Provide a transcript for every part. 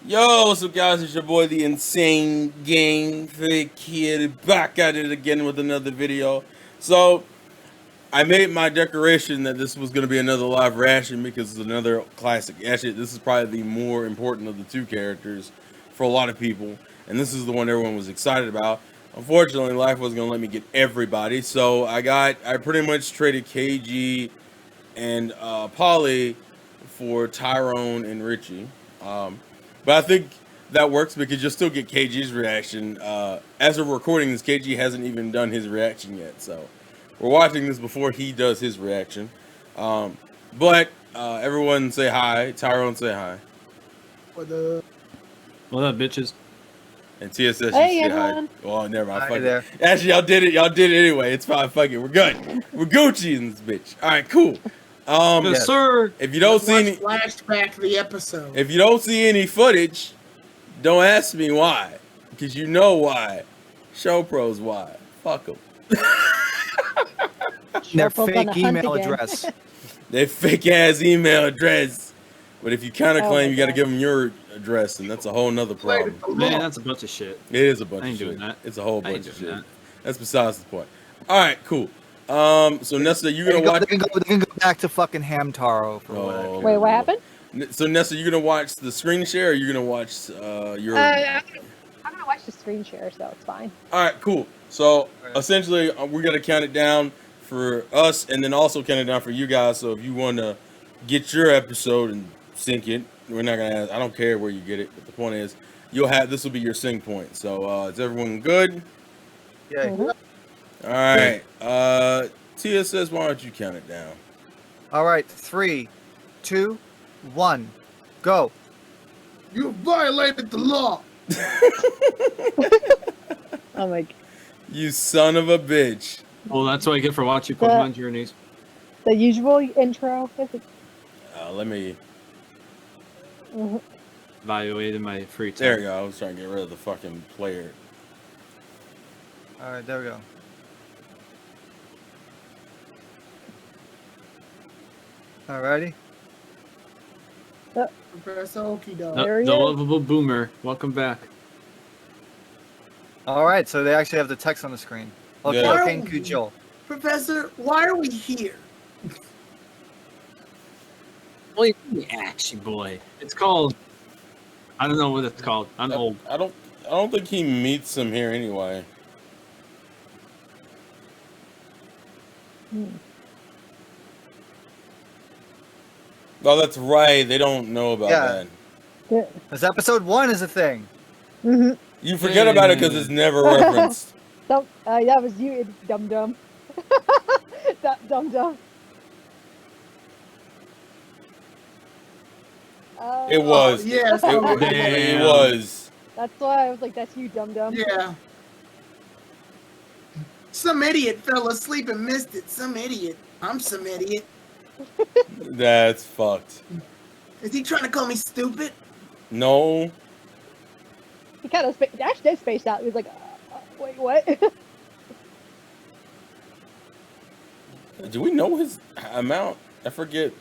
Yo, what's up, guys? It's your boy, the Insane Gang Fake Kid, back at it again with another video. So, I made my declaration that this was going to be another live reaction because it's another classic. Actually, this is probably the more important of the two characters for a lot of people, and this is the one everyone was excited about. Unfortunately, life wasn't going to let me get everybody, so I pretty much traded KG and Polly for Tyrone and Richie. But I think that works because you'll still get KG's reaction. As we're recording this, KG hasn't even done his reaction yet, so we're watching this before he does his reaction. But everyone say hi. Tyrone, say hi. What up? What up, bitches? And TSS, Hey, you say hi. everyone. Well, never mind. Hi Fuck there. it. Actually, y'all did it. Y'all did it anyway. It's fine. Fuck it. We're good. We're Gucci in this bitch. All right, cool. Yes, sir. If you don't see any, Flashback to the episode. if you don't see any footage, don't ask me why, because you know why. Show pros why. Fuck them. Their Sharples on fake the hunt email again. address. Their fake ass email address. But if you counterclaim, Oh my you got to God. give them your address, and that's a whole nother problem. Man, that's a bunch of shit. It is a bunch I of ain't shit. doing that. It's a whole I ain't bunch of doing shit. that. That's besides the point. All right, cool. So Nessa, you gonna watch? They can go back to fucking Hamtaro for Oh. whatever. Wait, what happened? So Nessa, you gonna watch the screen share, or you gonna watch your? I'm gonna watch the screen share, so it's fine. All right, cool. So Right. essentially, we're gonna count it down for us, and then also count it down for you guys. So if you want to get your episode and sync it, we're not gonna ask. I don't care where you get it, but the point is, you'll have this will be your sync point. So is everyone good? Yeah. Mhm. All right. TSS, why don't you count it down? All right. 3, 2, 1, go. You violated the law. Oh my! You son of a bitch. Well, that's what I get for watching Pokemon Journeys. The usual intro. Let me. Mhm. Evaluating my free time. There you go. I was trying to get rid of the fucking player. All right. There we go. Alrighty. Professor Okido. No, There he the is. lovable boomer. Welcome back. All right. So they actually have the text on the screen. Okay. Yeah. Okay. Kujo. Professor, why are we here? Well, action boy. It's called. I don't know what it's called. I'm old. I don't think he meets him here anyway. Hmm. Oh, that's right. They don't know about Yeah. that. Yeah. This episode 1 is a thing. Mhm. You forget about it because it's never referenced. That was you, dum dum. That dum dum. It was. yes. It, oh, it Damn. was. That's why I was like, "That's you, dum dum." yeah. Some idiot fell asleep and missed it. Some idiot. I'm some idiot. That's fucked. Is he trying to call me stupid? No. He kind of Dash did space out. He was like, "Wait, what?" Do we know his amount? I forget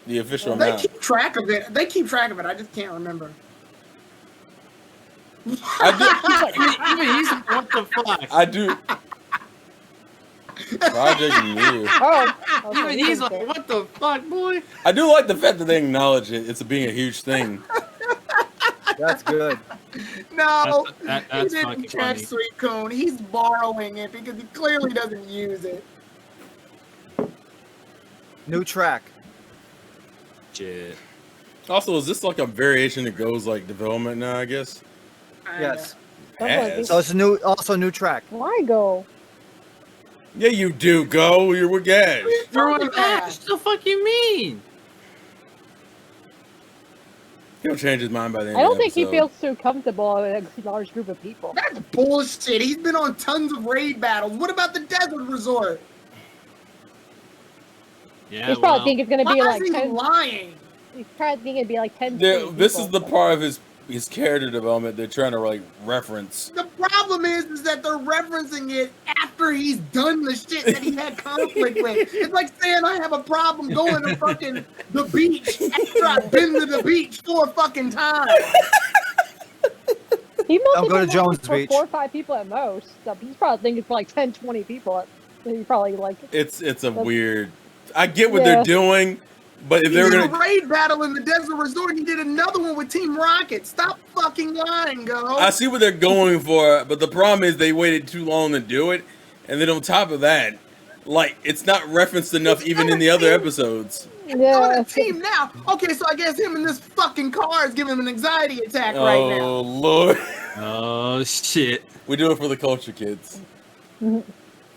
the official They amount. keep track of it. They keep track of it. I just can't remember. Even he's what the fuck. I do. Project Mew. Oh, okay, Even he he's didn't like, say. what the fuck, boy? I do like the fact that they acknowledge it. It's being a huge thing. That's good. No, That's he didn't fucking catch funny. Sweet Cone. He's borrowing it because he clearly doesn't use it. New track. Shit. Also, is this like a variation that goes like development now? I guess. Yes. Yes. So it's a new, also new track. Why go? Yeah, you do. Go. You're with Gash. Throw Talking it back. What the fuck you mean? He'll change his mind by the end. I don't of the think he episode. feels so comfortable with a large group of people. That's bullshit. He's been on tons of raid battles. What about the desert resort? Yeah, He's probably well, thinking it's gonna Why be is like he 10. lying? He's probably thinking it'd be like 10. This is people. the part of his character development they're trying to like reference. The problem is that they're referencing it after he's done the shit that he had conflict with. It's like saying I have a problem going to fucking the beach after I've been to the beach 4 fucking times. He must Don't have go to been Jones for Beach. 4 or 5 people at most. So he's probably thinking for like 10, 20 people. He probably like. It's a weird. I get what they're doing, but if He they're did gonna, a raid battle in the Desert Resort. He did another one with Team Rocket. Stop fucking lying, go. I see what they're going for, but the problem is they waited too long to do it, and then on top of that, like it's not referenced enough even in the other episodes. On Yeah. a team now. Okay, so I guess him in this fucking car is giving him an anxiety attack right now. Oh Lord, Oh shit. we do it for the culture, kids.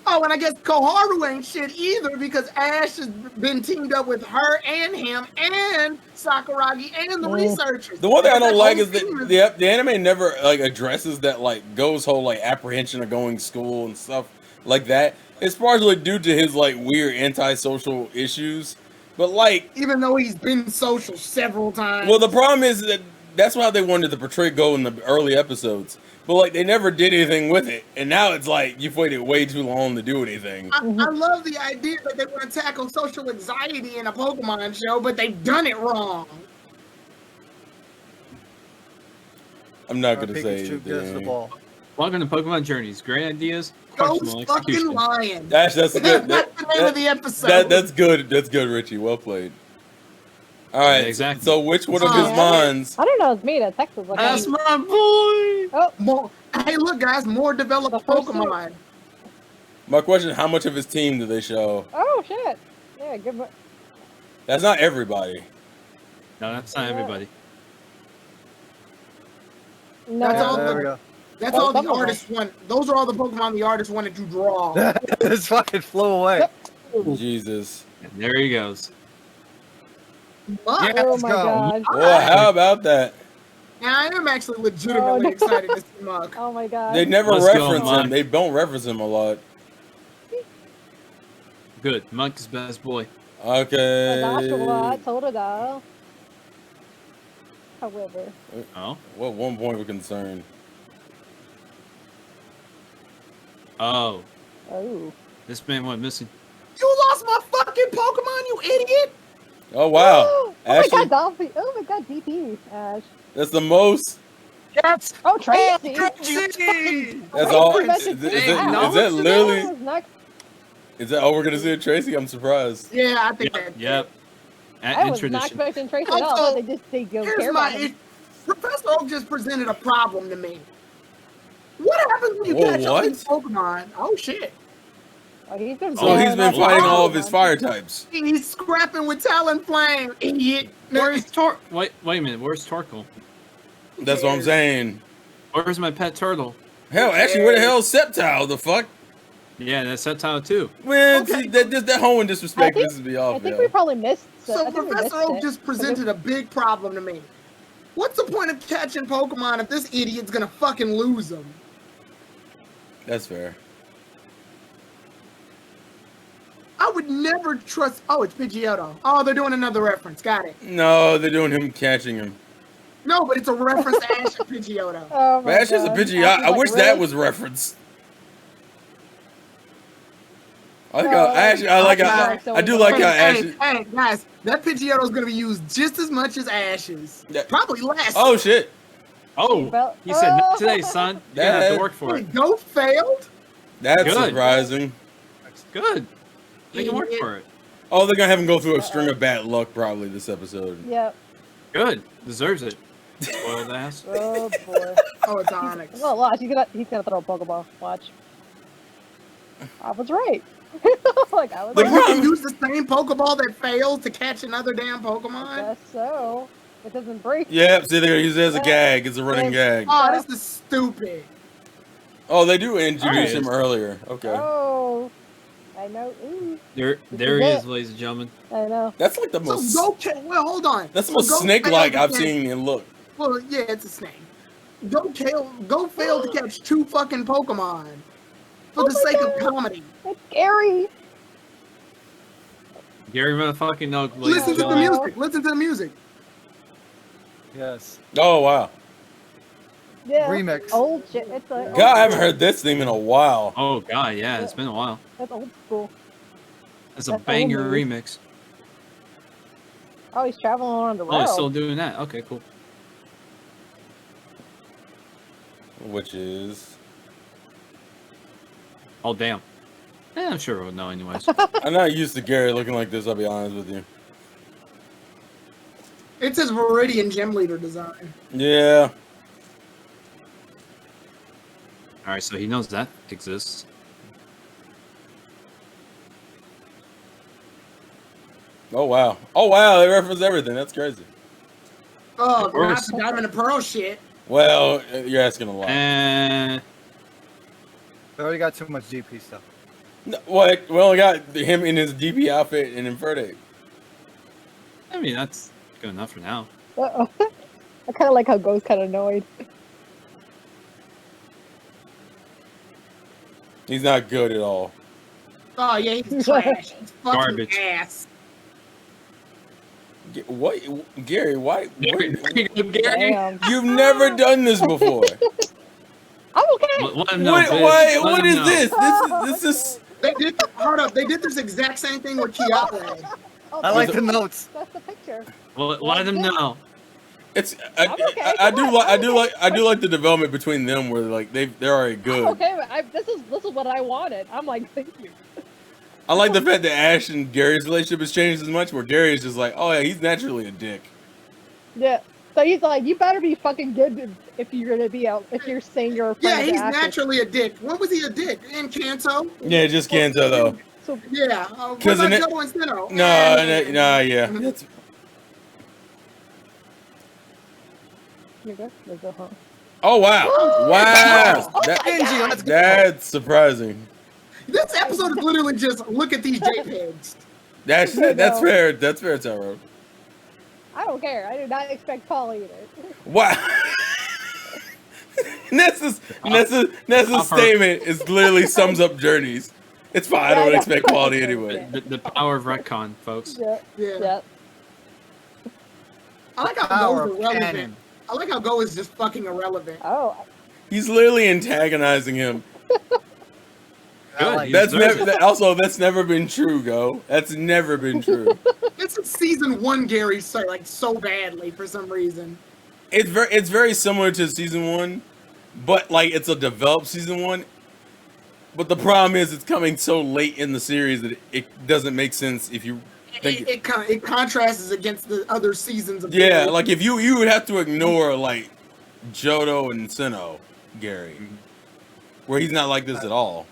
Oh, and I guess Koharu ain't shit either because Ash has been teamed up with her and him and Sakuragi and the researchers. The one thing I don't like whole is team that the anime never like addresses that like Go's whole like apprehension of going to school and stuff like that. It's partially due to his like weird antisocial issues, but like, even though he's been social several times. well, the problem is that that's how they wanted to portray Go in the early episodes, but like they never did anything with it, and now it's like you've waited way too long to do anything. I love the idea that they want to tackle social anxiety in a Pokemon show, but they've done it wrong. I'm not gonna say Pikachu gets the anything. ball. Welcome to Pokemon Journeys. Great ideas, Go's questionable fucking execution. lying. That's good. That's the name of the episode. That's good. That's good, Richie. Well played. All right, Yeah, exactly. So which one of his Oh, minds? I don't know. It's me that texted like. That's my boy. Oh, More, hey, look, guys, more developed The first Pokemon. My question: how much of his team do they show? oh shit. Yeah, good. That's not everybody. No, that's not everybody. No. That's all There we go. That's Oh, all the some of them. artists want. Those are all the Pokemon the artist wanted to draw. This fucking flew away. Jesus. And there he goes. But Oh Let's my go. god. Well, how about that? now I am actually legitimately Oh, no. excited to see Muck. Oh my god. They never Let's go, reference Mike. him. They don't reference him a lot. Good. Monk's best boy. Okay. I told her that. However. Oh. What one point of concern? Oh. Oh. This man went missing. You lost my fucking Pokemon, you idiot! Oh wow, Oh my Ashley, god, Dolphy. Oh my god, DP. Ash. that's the most. Yes. Oh, Tracy. Tracy! That's all. Tracy Is, mentioned is, Hey, that, no, is that it's literally? That was next. Is that all we're gonna see, Tracy? I'm surprised. Yeah, I think Yep. that. Yep. I In was not tradition. expecting Tracy at all. Also, They just they go Here's care my about him. issue. Professor Oak just presented a problem to me. What happens when you Whoa, catch all what? these Pokemon? Oh shit. Oh, he's been. So he's been fighting all of his Pokemon. fire types. He's scrapping with Talonflame, idiot. Where's Wait a minute. Where's Torkoal? That's what I'm saying. Where's my pet turtle? Hell, actually, where the hell is Sceptile? The fuck? Yeah, that's Septile too. Man, Okay. see, that whole disrespect I think- pisses me I off. think yo. we probably missed. So I think we Professor missed Oak it. just presented a big problem to me. What's the point of catching Pokemon if this idiot's gonna fucking lose them? That's fair. I would never trust. Oh, it's Pidgeotto. Oh, they're doing another reference. Got it. No, they're doing him catching him. No, but it's a reference to Ash and Pidgeotto. Oh my But Ash is a God. Pidgeot. Ash is I like, wish that really? was referenced. I like No, how Ash. I like how. so I do like how Ash. Hey, guys, that Pidgeotto is gonna be used just as much as Ash's. Yeah. Probably less. Oh shit! Oh, Well- he said, Oh. "Not today, son. You have That- to work for it." Wait, Goat failed? That's Good. surprising. Good. They can work Idiot. for it. Oh, they're gonna have him go through a string of bad luck probably this episode. Yep. Good. Deserves it. Spoiled ass. Oh boy. Oh, it's Onyx. Well, watch. He's gonna throw a Pokeball. Watch. I was right. Like I was The But right. you problem- can use the same Pokeball that failed to catch another damn Pokemon? Guess so. It doesn't break. Yep, see, they're gonna use it as a gag. It's a running gag. Oh, this is stupid. Oh, they do introduce Alright. him earlier. Okay, Oh. I know. Ooh, There he is is, ladies and gentlemen. I know. that's like the So most. well, hold on. That's the So most Goat snake-like failed I've to catch- seen in look. Well, yeah, it's a snake. Go fail to catch 2 fucking Pokemon for Oh the my sake of God. comedy. It's scary. Gary motherfucking Oak, ladies Listen and to the gentlemen. music. Listen to the music. Yes. Oh wow, Yeah. Remix. Old shit. It's like. God, I haven't heard this theme in a while. Oh god, yeah, it's been a while. That's old school. That's a That's banger old remix. Oh, he's traveling around the Oh, world. still doing that. Okay, cool. which is Oh damn. I'm sure we'll know anyways. I'm not used to Gary looking like this. I'll be honest with you. It's his Viridian Gem Leader design. Yeah. All right, so he knows that exists. Oh wow. Oh wow. They reference everything. That's crazy. Oh, Of course. not the Diamond and Pearl shit. Well, you're asking a lot. And We already got too much GP stuff. No, what? We only got him in his DP outfit and Inferde. I mean that's good enough for now. Uh-oh. I kind of like how Go's kind of annoyed. He's not good at all. Oh yeah, he's trash. He's fucking Garbage. ass. What, Gary? Why? Gary, What? Damn. You've never done this before. I'm okay. let him know, What? bitch. Why? Let What him is know. this? This is. They did. Hold up. They did this exact same thing with Kiale. Oh, I like the notes. That's the picture. Let him know. It's. I'm okay. I do Come like. on. I do like the development between them, where like they're already good. Okay, but this is what I wanted. I'm like, thank you. I like the fact that Ash and Gary's relationship has changed as much, where Gary is just like, oh yeah, he's naturally a dick. Yeah. So he's like, you better be fucking good if you're gonna be out. If you're saying you're a friend Yeah, of he's Ash's. naturally a dick. When was he a dick? In Kanto? Yeah, just Kanto though. So Yeah. What 'Cause about in it- Joe and Sinnoh? No, yeah. That's, you go. You go home. oh wow, wow. Oh That- my Genji, God. let's go. that's surprising. This episode is literally just look at these JPEGs. That's No. fair. That's fair, Taro. I don't care. I do not expect Paul either. Wow. Nessa's statement is literally sums up journeys. It's fine. I Yeah, I don't know. expect quality anyway. The power of retcon, folks. Yeah. Yeah. Yeah. I like how Power Go is of irrelevant. canon. I like how Go is just fucking irrelevant. Oh. He's literally antagonizing him. I like That's deserves never. That's never been true, Go. That's never been true. This is season one Gary like so badly for some reason. It's very similar to season one, but like it's a developed season one. But the problem is it's coming so late in the series that it doesn't make sense if you think. It contrasts against the other seasons of Yeah, Gary. like if you would have to ignore like Johto and Sinnoh, Gary, where he's not like this at all.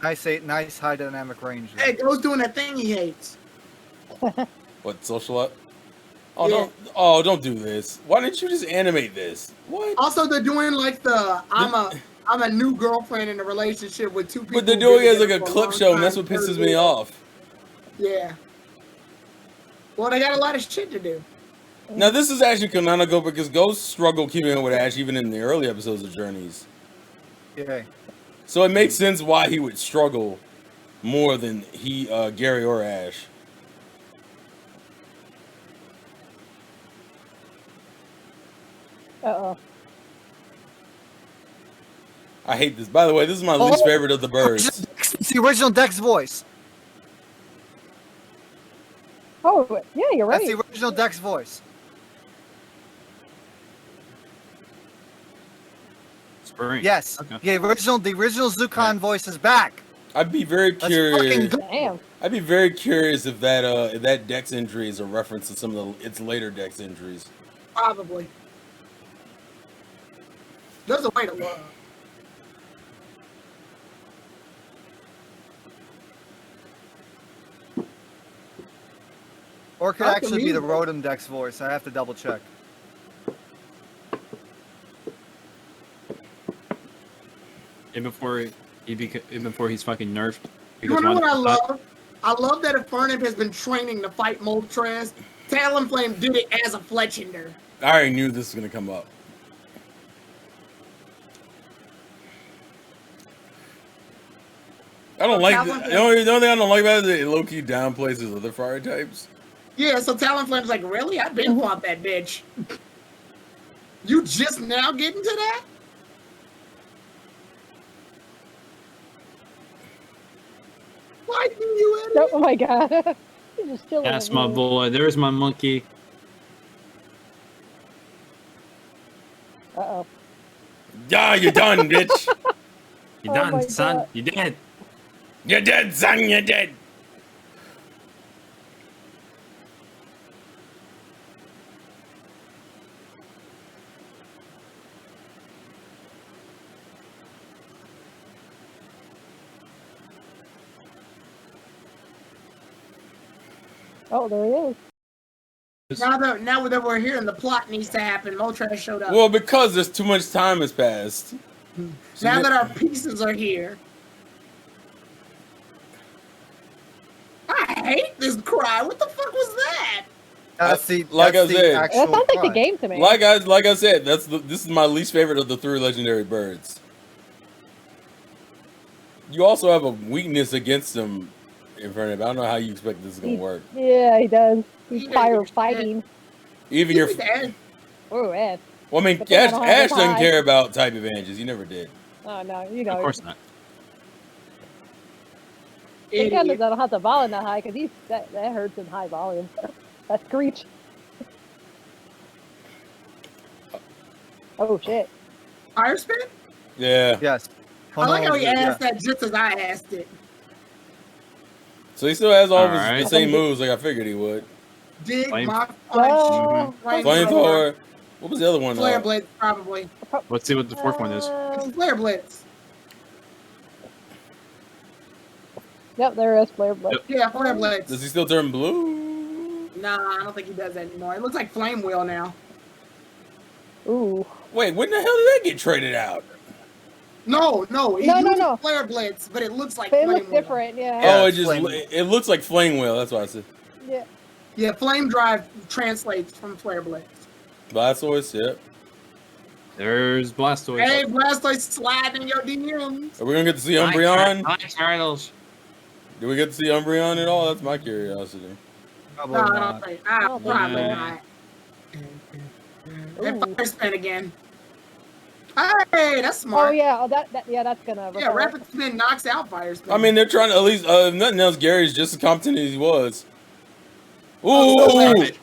Nice high dynamic range. Hey, Go's doing that thing he hates. What, social up? Oh Yeah. don't do this. Why didn't you just animate this? What? Also, they're doing like I'm a new girlfriend in a relationship with two people. But they're who've doing been it as like together a for clip long show, and time, that's what pisses 30 me years. off. Yeah. Well, they got a lot of shit to do. Now this is actually canonical because Ghost struggled keeping up with Ash even in the early episodes of Journeys. Yeah. So it makes sense why he would struggle more than Gary or Ash. Uh-oh. I hate this. By the way, this is my least favorite of the birds. It's the original Dex voice. Oh, yeah, you're right. That's the original Dex voice. Spring. Yes. Okay. The original Zukan voice is back. I'd be very Let's curious. fucking go. Damn. I'd be very curious if that Dex injury is a reference to some of its later Dex injuries. Probably. There's a way to look. Or it could Not the actually be the music. Rotom Dex voice. I have to double check. And before he's fucking nerfed. You know what I love? I love that if Fernand has been training to fight Moltres, Talonflame did it as a Fletchinder. I already knew this was gonna come up. I don't like the only thing I don't like about it is it low-key downplays his other fire types. Yeah, so Talonflame's like, really? I've been fought that bitch. You just now getting to that? Why didn't you edit? Oh my god. You're just killing That's me. my boy. There's my monkey. Uh-oh. Yeah, you're done, bitch. You Oh done, my son. God. You dead. You're dead, son. You're dead. Oh, there he is. Now that we're here and the plot needs to happen, Moltres showed up. Well, because there's too much time has passed. Now that our pieces are here. I hate this cry. What the fuck was that? That's the Like I that's the said. That actual sounds like the cry. game to me. Like I said, this is my least favorite of the 3 legendary birds. You also have a weakness against them, Infernape. I don't know how you expect this is gonna work. Yeah, he does. He's He fire does. fighting. Even your, Dad. Oh, Ed. well, I mean, But then I Ash don't have his doesn't high. care about type advantages. He never did. Oh no, you know. Of course not. Thank goodness Idiot. I don't have the volume that high because that hurts in high volume. That screech. Oh shit. Fire spin? Yeah. Yes. I like how he Yeah. asked that just as I asked it. So he still has all of his Alright. the same moves like I figured he would. Dig Flame- my punch. Oh, Flamethrower. What was the other one? Flare blitz, probably. Let's see what the fourth one is. Flare blitz. Yep, there is flare blitz. Yep. Yeah, flare blitz. Does he still turn blue? Nah, I don't think he does that anymore. It looks like flame wheel now. Ooh. Wait, when the hell did that get traded out? No. He No, uses no. flare blitz, but it looks like But it flame looks wheel. different, yeah. Oh, it it's just flame. it looks like flame wheel. That's what I said. Yeah. Yeah, flame drive translates from flare blitz. Blastoise. Yep. There's Blastoise. Hey, Blastoise sliding in your DMs. Are we gonna get to see Umbreon? My turtles. Do we get to see Umbreon at all? That's my curiosity. Probably No, I not. don't think. don't think Probably so. not. Ooh. And fire spin again. Hey, that's smart. Oh yeah, yeah, that's gonna. Yeah, repair. rapid spin knocks out fire spin. I mean, they're trying to at least. If nothing else, Gary's just as competent as he was. Ooh, Oh, that,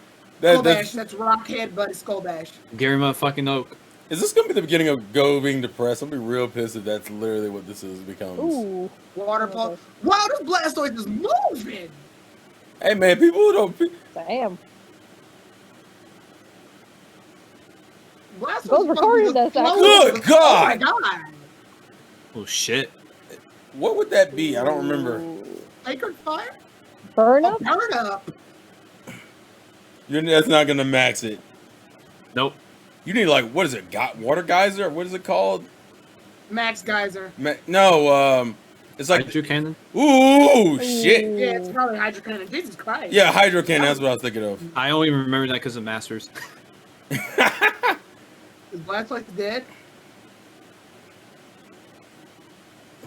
Skull Bash, that's, that's rock head, but it's Skull Bash. Gary motherfucking Oak. is this gonna be the beginning of Go being depressed? I'll be real pissed if that's literally what this is becomes. Ooh. Water pulse. Wow, this Blastoise is moving. Hey man, people who don't. Damn. Blastoise Those recording fucking this, actually. explodes. Good God. Oh my god. Oh shit. What would that be? I don't remember. Sacred fire? Burn Oh, up? burn up. That's not gonna max it. Nope. You need like what is it? Got water geyser? What is it called? Max Geyser. No, it's like Hydro Cannon. ooh shit. Yeah, it's probably Hydro Cannon. Jesus Christ. Yeah, Hydro Cannon. That's what I was thinking of. I only remember that because of Masters. Is Blastoise dead?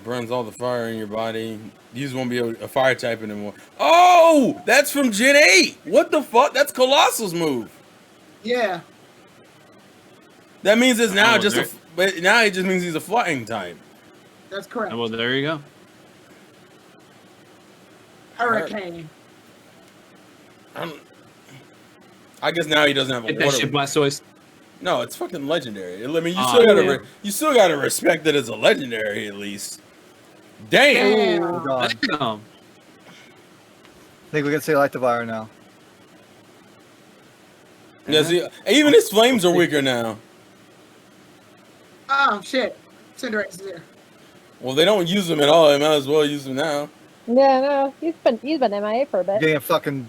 Burns all the fire in your body. You just won't be a fire type anymore. Oh, that's from Gen 8. What the fuck? That's Colossal's move. Yeah. That means it's now Oh, just there- but now it just means he's a flying type. That's correct. Well, there you go. Hurricane. I guess now he doesn't have a Hit that water. shit, Blastoise. No, it's fucking legendary. I mean, Oh, yeah. you still gotta respect that it's a legendary at least. Damn. Damn. Oh, God. Damn. I think we can say Electivire now. Yeah, see, even his flames are weaker now. Oh, shit. Cinderace is there. Well, they don't use them at all. They might as well use them now. Yeah, no, he's been MIA for a bit. Getting fucking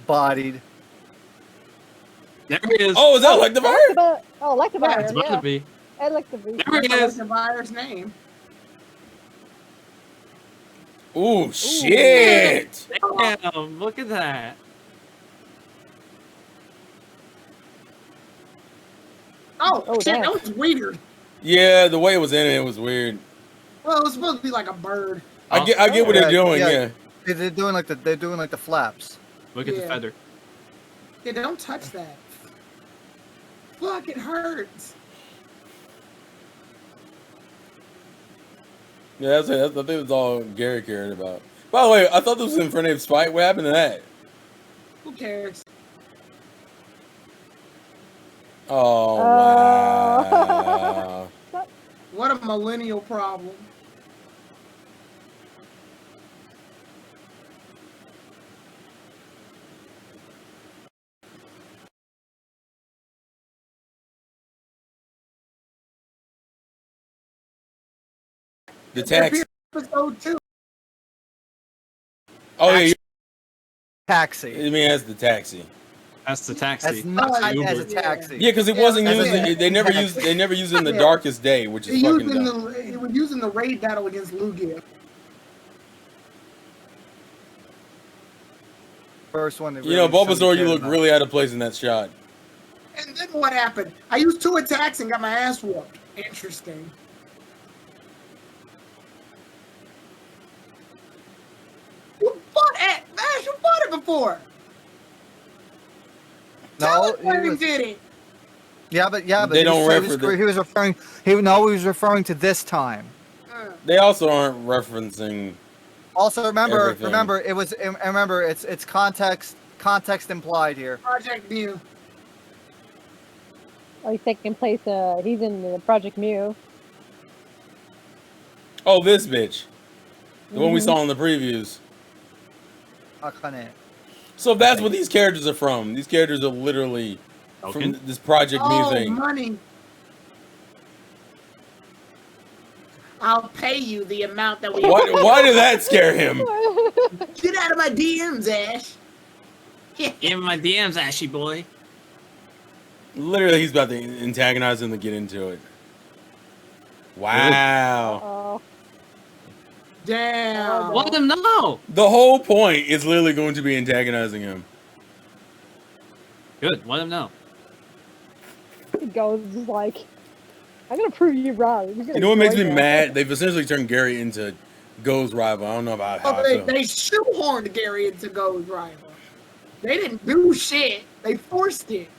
bodied. There he is. Oh, is that like the fire? Electivire, It's about yeah. to be. Electivire. There he is. The buyer's name. Ooh, shit. Damn, look at that. Oh, Oh, shit. damn. That was weird. Yeah, the way it was in it was weird. Well, it was supposed to be like a bird. I get what they're doing. Yeah. Yeah. They're doing like the flaps. Look at the Yeah. feather. Yeah, don't touch that. Fuck, it hurts. Yeah, I think that's all Gary cared about. By the way, I thought this was Infernape's fight. What happened to that? Who cares? Oh, Oh. wow. What a millennial problem. The taxi. Episode 2. Oh yeah, Taxi. I mean that's the taxi. That's the taxi. That's not Like as a Uber. taxi. Yeah, because it wasn't That's used. it. They never used. They never used in the Yeah. darkest day, which is fucking dumb. It was using the raid battle against Lugia. First one. That You know, really Bulbasaur, showed you look about. really out of place in that shot. And then what happened? I used 2 attacks and got my ass whooped. Interesting. You fought it, Ash. You fought it before. Tell No, us where he he was, did it. yeah, but They he don't was, refer he was referring. He was referring to this time. They also aren't referencing. Also, remember, Everything. it was. Remember, it's context implied here. Project Mew. Oh, he's taking place. He's in the Project Mew. Oh, this bitch, the one we Mhm. saw in the previews. Akane. So that's what these characters are from. These characters are literally Token? from this Project Mew Oh, thing. money. I'll pay you the amount that we. Why did that scare him? Get out of my DMs, Ash. Give him my DMs, Ashy boy. Literally, he's about to antagonize him to get into it. Wow. Oh, Damn. Let him know. The whole point is literally going to be antagonizing him. Good. Let him know. he goes just like, I'm gonna prove you wrong. You're gonna You know what makes me enjoy that." mad? They've essentially turned Gary into Go's rival. I don't know about how Oh, I they, feel. they shoehorned Gary into Go's rival. They didn't do shit. They forced it.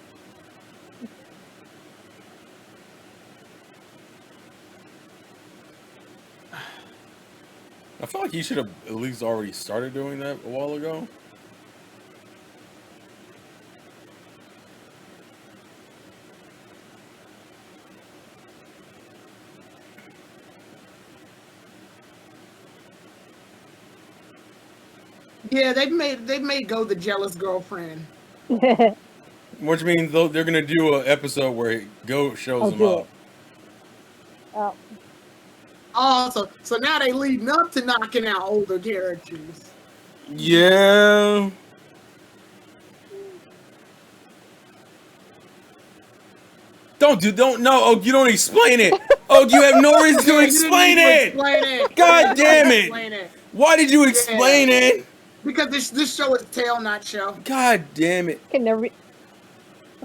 I feel like he should have at least already started doing that a while ago. Yeah, they've made Go the jealous girlfriend. Which means they're gonna do an episode where Go shows I'll him do up. it. Oh, Oh, so now they leading up to knocking out older characters. Yeah. Don't no. Oh, you don't explain it. Oh, you have no reason to You didn't explain need to it. Explain it. God damn it. Explain it. Why did you explain it? Because this show is tail, not show. God damn it. can never.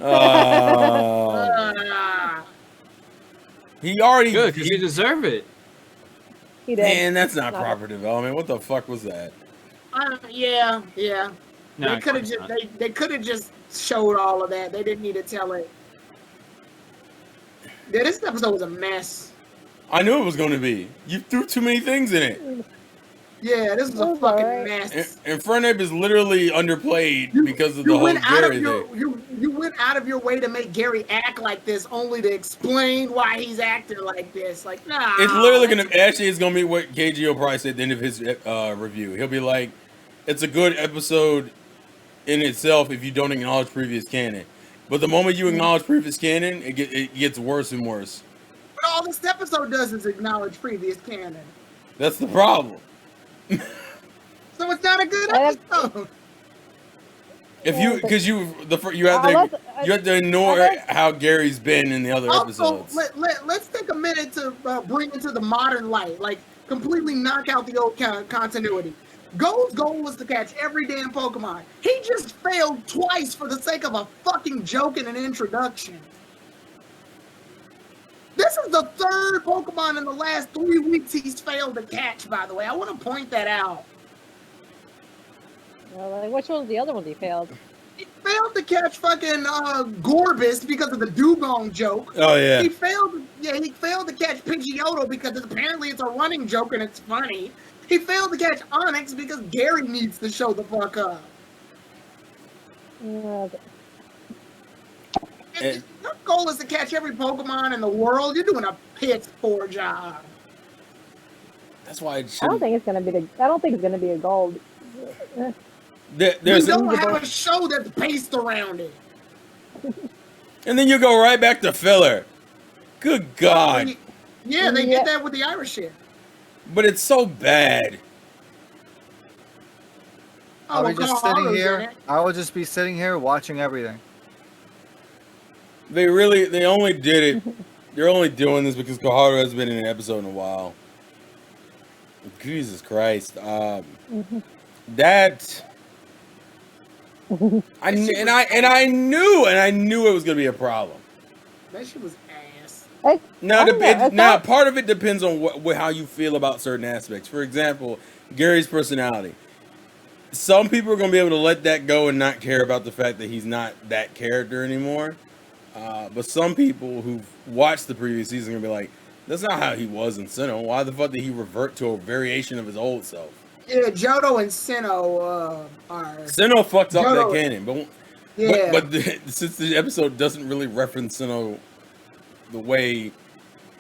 Oh. He already. Good, because you deserve it. He did. Man, that's not Not proper development. What the fuck was that? Yeah. No, They could have of just course not. they could have just showed all of that. They didn't need to tell it. Yeah, this episode was a mess. I knew it was going to be. You threw too many things in it. Yeah, this was a It was fucking alright. mess. And Fernab is literally underplayed because of the You whole went out Gary of your thing. you went out of your way to make Gary act like this, only to explain why he's acting like this. Like, nah. It's literally gonna actually it's gonna be what KGO probably said at the end of his review. He'll be like, "It's a good episode in itself if you don't acknowledge previous canon, but the moment you acknowledge previous canon, it gets worse and worse. But all this episode does is acknowledge previous canon. That's the problem. So it's not a good I have- episode. If you because you have to ignore let's- how Gary's been in the other Also, episodes. let's take a minute to bring into the modern light, like completely knock out the old continuity. Go's goal was to catch every damn Pokemon. He just failed twice for the sake of a fucking joke in an introduction. This is the third Pokemon in the last 3 weeks he's failed to catch, by the way. I want to point that out. Like, which one was the other one he failed? He failed to catch fucking Gorbis because of the dugong joke. Oh yeah. He failed to catch Pidgeotto because apparently it's a running joke and it's funny. He failed to catch Onyx because Gary needs to show the fuck up. Uh, And Your goal is to catch every Pokemon in the world. You're doing a piss poor job. that's why it I don't shouldn't. think it's gonna be a gold. There's We don't Usable. have a show that's based around it. and then you go right back to filler. Good God. Yeah, they Yeah. did that with the Irish shit. But it's so bad. I'll be just sitting Koharu's in here. it. I will just be sitting here watching everything. They only did it. They're only doing this because Koharu has been in an episode in a while. Jesus Christ. That I knew it was gonna be a problem. That shit was ass. Now part of it depends on how you feel about certain aspects. For example, Gary's personality. Some people are gonna be able to let that go and not care about the fact that he's not that character anymore. But some people who've watched the previous season are gonna be like, "That's not how he was in Sinnoh. Why the fuck did he revert to a variation of his old self?" Yeah, Johto and Sinnoh are. Sinnoh fucked up Johto- that canon, Yeah. but since the episode doesn't really reference Sinnoh the way,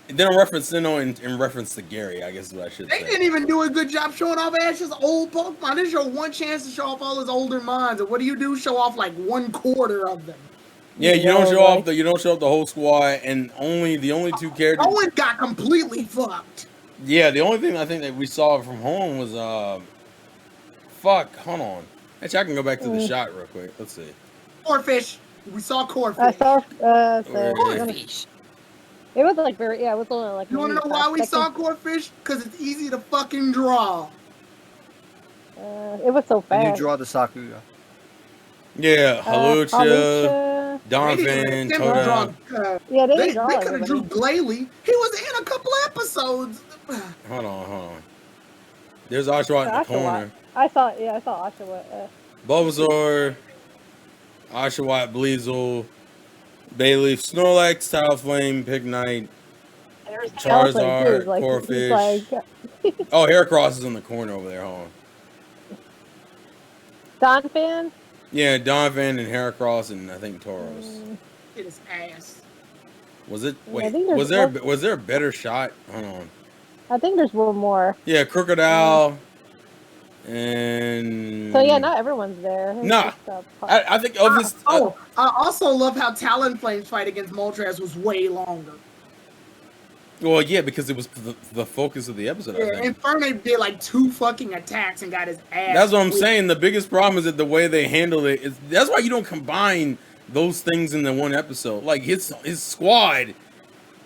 it didn't reference Sinnoh in reference to Gary, I guess is what I should They say. didn't even do a good job showing off Ash's old Pokemon. This is your one chance to show off all his older mons, and what do? Show off like 1/4 of them. Yeah, you don't show off the whole squad, and the only two characters. Owen got completely fucked. Yeah, the only thing I think that we saw from home was hold on. Actually, I can go back to the shot real quick. Let's see. Corfish. We saw Corfish. I saw. Corfish. It was like very. Yeah, it was only like. You want to know why we saw Corfish? Because it's easy to fucking draw. It was so And you fast. draw the Sakuga. Yeah, Hawlucha, They Donphan, didn't Toda. draw, Yeah, they they didn't draw could have drew Glalie. He was in a couple episodes. Hold on. There's Oshawott in the corner. I saw Oshawa. Bulbasaur, Oshawott, Bleasel, Bayleaf, Snorlax, Talonflame, Pignite, Charizard, Corfish. Oh, Heracross is in the corner over there. Hold on. Donphan. Yeah, Donphan and Heracross and I think Tauros. It is ass. Was it? I Wait, think was there's there a better shot? Hold on. I think there's one more. Yeah, Crocodile. And So yeah, not everyone's there. It's Nah. just, I think of this. I also love how Talonflame's fight against Moltres was way longer. Well, yeah, because it was the focus of the episode. I Yeah, think. Infernape did like 2 fucking attacks and got his ass. That's what I'm whipped. saying. The biggest problem is that the way they handle it is. That's why you don't combine those things in the one episode. Like his squad.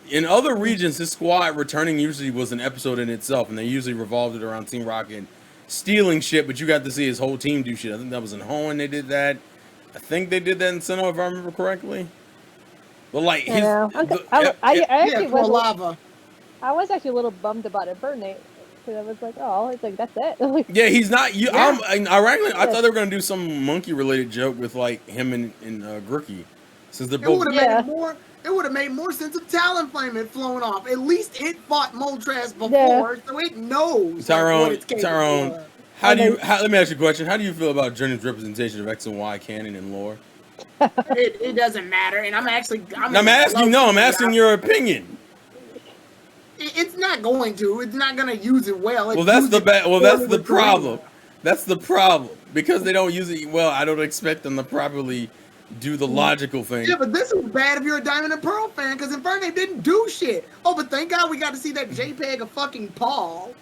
In other regions, his squad returning usually was an episode in itself, and they usually revolved it around Team Rocket stealing shit, but you got to see his whole team do shit. I think that was in Hoenn they did that. I think they did that in Sinnoh, if I remember correctly. But like his, I was actually a little bummed about Infernape because I was like, oh, it's like that's it. yeah, he's not. Yeah. I thought they were gonna do some monkey related joke with like him and Grookey, since they're both. It would have made more sense if Talonflame had flown off. At least it fought Moltres before, so it knows what it's capable Tyrone, of. let me ask you a question. How do you feel about Journey's representation of X and Y canon and lore? It doesn't matter, and I'm asking your opinion. It's not going to. It's not going to use it well. Well, that's the problem. That's the problem because they don't use it well. I don't expect them to properly do the logical thing. Yeah, but this is bad if you're a Diamond and Pearl fan because Infernape didn't do shit. Oh, but thank God we got to see that JPEG of fucking Paul.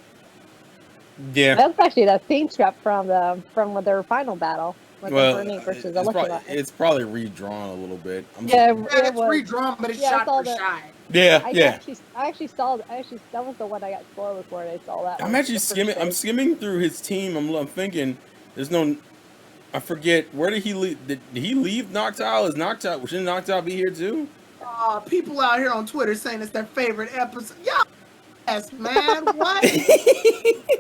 Yeah, that's actually that scene scrap from their final battle. Like Infernape versus it's probably redrawn a little bit. It's redrawn, but it's shot for shot. Yeah, I actually saw. That was the one I got spoiled for. I saw that. I'm actually skimming. I'm skimming through his team. I'm thinking, there's no. I forget where did he leave? Did he leave Noctowl? Shouldn't Noctowl be here too? People out here on Twitter saying it's their favorite episode. Yes, man. What?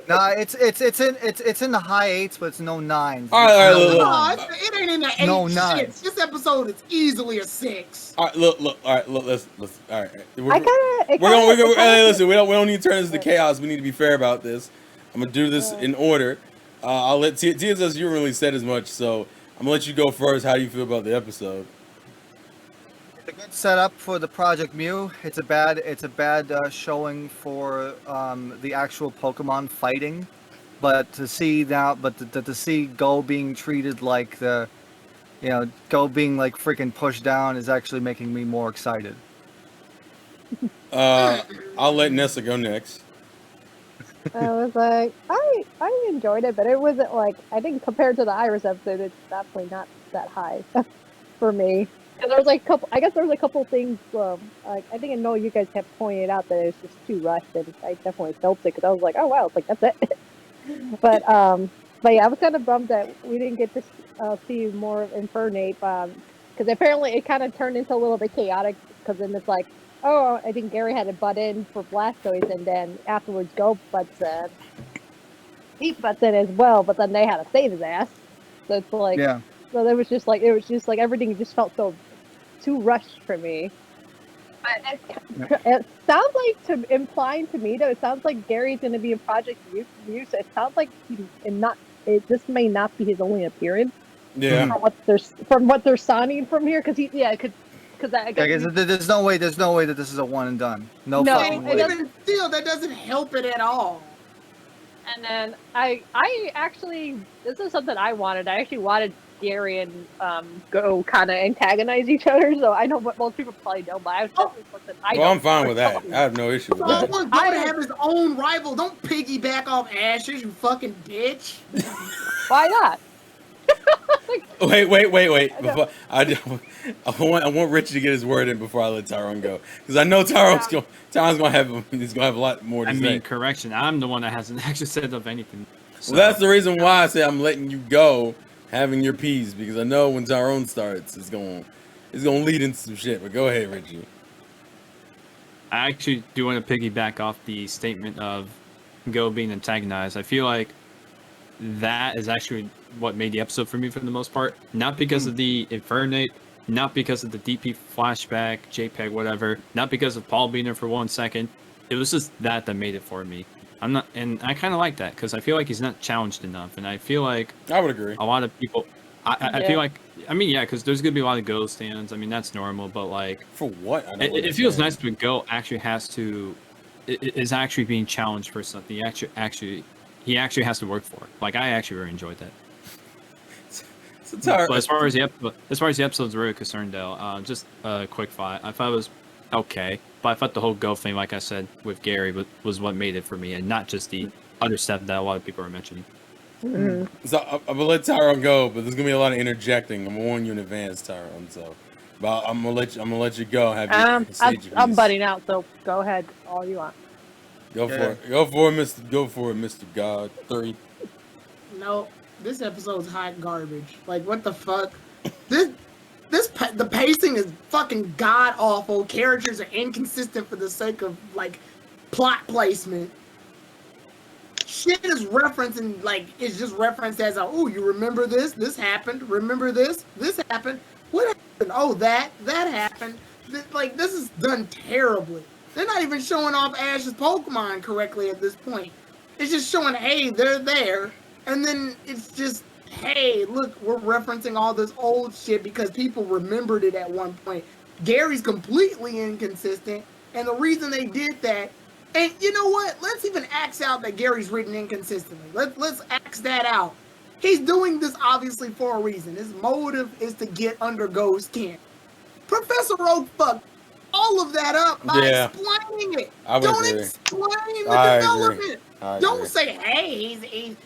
Nah, it's in the high 8s, but it's no 9s. All right, it ain't in the 8 No, shits. This episode is easily a 6. All right, look. All right, let's. All right, listen. We don't need to turn this into chaos. We need to be fair about this. I'm gonna do this in order. I'll let Tia says you really said as much, so I'm gonna let you go first. How do you feel about the episode? a good setup for the Project Mew. It's a bad showing for the actual Pokemon fighting. But to see to see Go being treated like Go being like freaking pushed down is actually making me more excited. I'll let Nessa go next. I was like, I enjoyed it, but it wasn't like, I think compared to the Iris episode, it's definitely not that high for me. Because there was like a couple things. Like I think I know you guys have pointed out that it's just too rushed, and I definitely felt it because I was like, oh wow, it's like that's it. but yeah, I was kind of bummed that we didn't get to see more of Infernape, because apparently it kind of turned into a little bit chaotic. Because then it's like, oh, I think Gary had to butt in for Blastoise, and then afterwards Go butts in. He butts in as well, but then they had to save his ass. So it's like, Yeah. So it was just like everything just felt so too rushed for me. But it sounds like implying to me though, it sounds like Gary's going to be in Project Mew, so it sounds like this may not be his only appearance. Yeah. From what they're signing from here, because I guess there's no way that this is a one and done. No No, fucking it way. Even still, that doesn't help it at all. And then I actually, this is something I wanted. I actually wanted Gary and Go kind of antagonize each other. So I know what most people probably don't, but I was definitely something I Well, I'm fine with that. I have no issue with I that. want Go to have his own rival. Don't piggyback off Ash's, you fucking bitch. Why not? Wait. Before, I want Richie to get his word in before I let Tyrone go, because I know Tyrone's gonna have a lot more to I say. mean, correction. I'm the one that hasn't actually said of anything. So. Well, that's the reason why I say I'm letting you go, having your piece, because I know when Tyrone starts, it's gonna lead into some shit. But go ahead, Richie. I actually do want to piggyback off the statement of Go being antagonized. I feel like that is actually what made the episode for me for the most part. Not because of the Infernape, not because of the DP flashback, JPEG, whatever. Not because of Paul being there for 1 second. It was just that made it for me. And I kind of like that because I feel like he's not challenged enough, and I feel like I would agree. a lot of people. I feel like, I mean, yeah, because there's gonna be a lot of Go stands. I mean, that's normal, but like For what? I know what it you're feels saying. nice when Go actually is actually being challenged for something. He actually has to work for it. Like I actually really enjoyed that. But as far as the episodes were concerned, though, just a quick thought. I thought it was okay, but I thought the whole Go thing, like I said with Gary, was what made it for me, and not just the other stuff that a lot of people are mentioning. Mm-hmm. So I'm gonna let Tyrone go, but there's gonna be a lot of interjecting. I'm gonna warn you in advance, Tyrone. So, but I'm gonna let you go. Have your I'm butting out, so go ahead, all you want. Go for it. Go for it, Mr. God 3. No, this episode's hot garbage. Like, what the fuck? The pacing is fucking god awful. Characters are inconsistent for the sake of like plot placement. Shit is referencing, like, it's just referenced as oh, you remember this? This happened. Remember this? This happened. What happened? Oh, that happened. Like, this is done terribly. They're not even showing off Ash's Pokemon correctly at this point. It's just showing, hey, they're there. And then it's just, hey, look, we're referencing all this old shit because people remembered it at one point. Gary's completely inconsistent. And the reason they did that, and you know what? Let's even axe out that Gary's written inconsistently. Let's axe that out. He's doing this obviously for a reason. His motive is to get under Go's skin. Professor Oak fucked all of that up by explaining it. Don't agree. explain the I development. agree. Don't say, hey,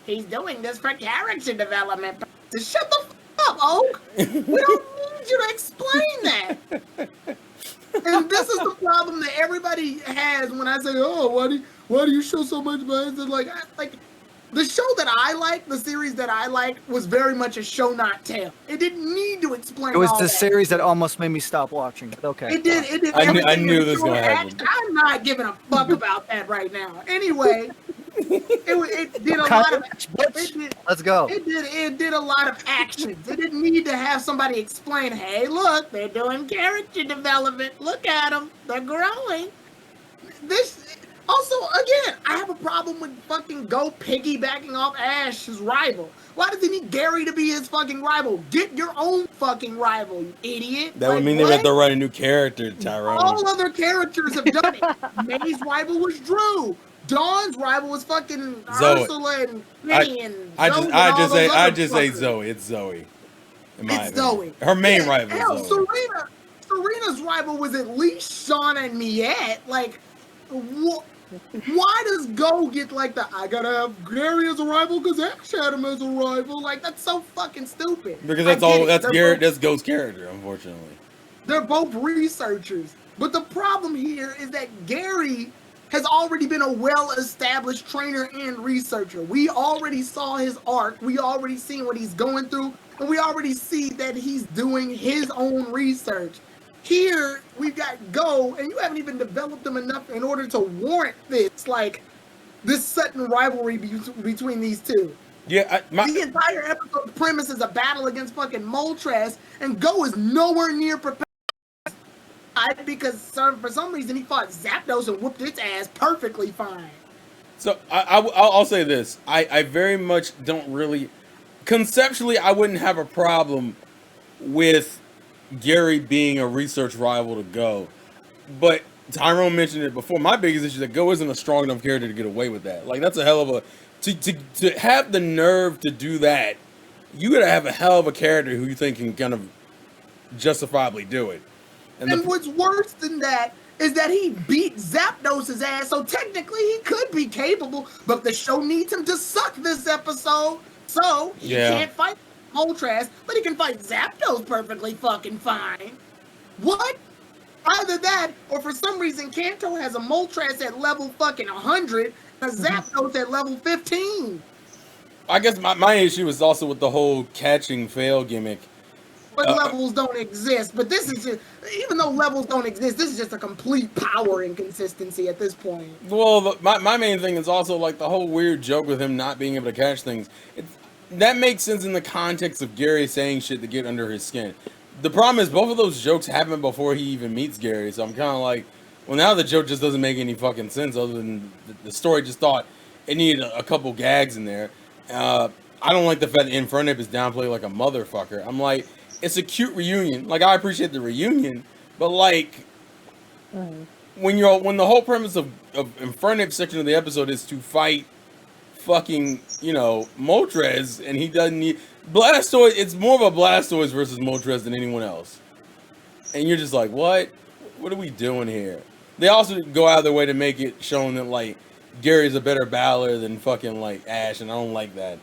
he's doing this for character development. Just shut the fuck up, Oak. We don't need you to explain that. And this is the problem that everybody has when I say, oh, why do you show so much bias? Like the show that I like, the series that I like, was very much a show not tell. It didn't need to explain. It was all the that. series that almost made me stop watching. But okay. It did. I knew this was gonna happen. I'm not giving a fuck about that right now. Anyway, it did a lot of. Let's go. It did a lot of actions. It didn't need to have somebody explain. Hey, look, they're doing character development. Look at them. They're growing. Also, again, I have a problem with fucking Go piggybacking off Ash's rival. Why does he need Gary to be his fucking rival? Get your own fucking rival, you idiot. That would mean they would have to write a new character, Tyrone. All other characters have done it. May's rival was Drew. Dawn's rival was fucking Zoe. Ursula and Penny and Zoe. I just say Zoe. It's Zoe. It's Zoe. Her main rival Hell, is Zoe. Serena's rival was at least Shauna and Miette. Like, why does Go get like I gotta have Gary as a rival because Ash had him as a rival? Like, that's so fucking stupid. Because that's Go's character, unfortunately. They're both researchers. But the problem here is that Gary has already been a well-established trainer and researcher. We already saw his arc. We already seen what he's going through. And we already see that he's doing his own research. Here, we've got Go, and you haven't even developed them enough in order to warrant this, like, this sudden rivalry between these two. Yeah, the entire episode premise is a battle against fucking Moltres, and Go is nowhere near prepared. Because for some reason he fought Zapdos and whooped its ass perfectly fine. So I'll say this: I very much don't really, conceptually, I wouldn't have a problem with Gary being a research rival to Go, but Tyrone mentioned it before. My biggest issue is that Go isn't a strong enough character to get away with that. Like, that's a hell of a to have the nerve to do that. You gotta have a hell of a character who you think can kind of justifiably do it. And what's worse than that is that he beat Zapdos' ass, so technically he could be capable, but the show needs him to suck this episode, so he can't fight Moltres, but he can fight Zapdos perfectly fucking fine. What? Either that, or for some reason Kanto has a Moltres at level fucking 100, and a Zapdos at level 15. I guess my issue is also with the whole catching fail gimmick. But levels don't exist. But this is just, even though levels don't exist, this is just a complete power inconsistency at this point. Well, my main thing is also like the whole weird joke with him not being able to catch things. That makes sense in the context of Gary saying shit to get under his skin. The problem is both of those jokes happen before he even meets Gary. So I'm kind of like, well, now the joke just doesn't make any fucking sense other than the story just thought it needed a couple gags in there. I don't like the fact that Infernip is downplayed like a motherfucker. I'm like, it's a cute reunion. Like, I appreciate the reunion, but like, when the whole premise of Infernip's section of the episode is to fight fucking, Moltres, and he doesn't need Blastoise. It's more of a Blastoise versus Moltres than anyone else, and you're just like, what are we doing here? They also go out of their way to make it shown that like Gary's a better battler than fucking like Ash, and I don't like that.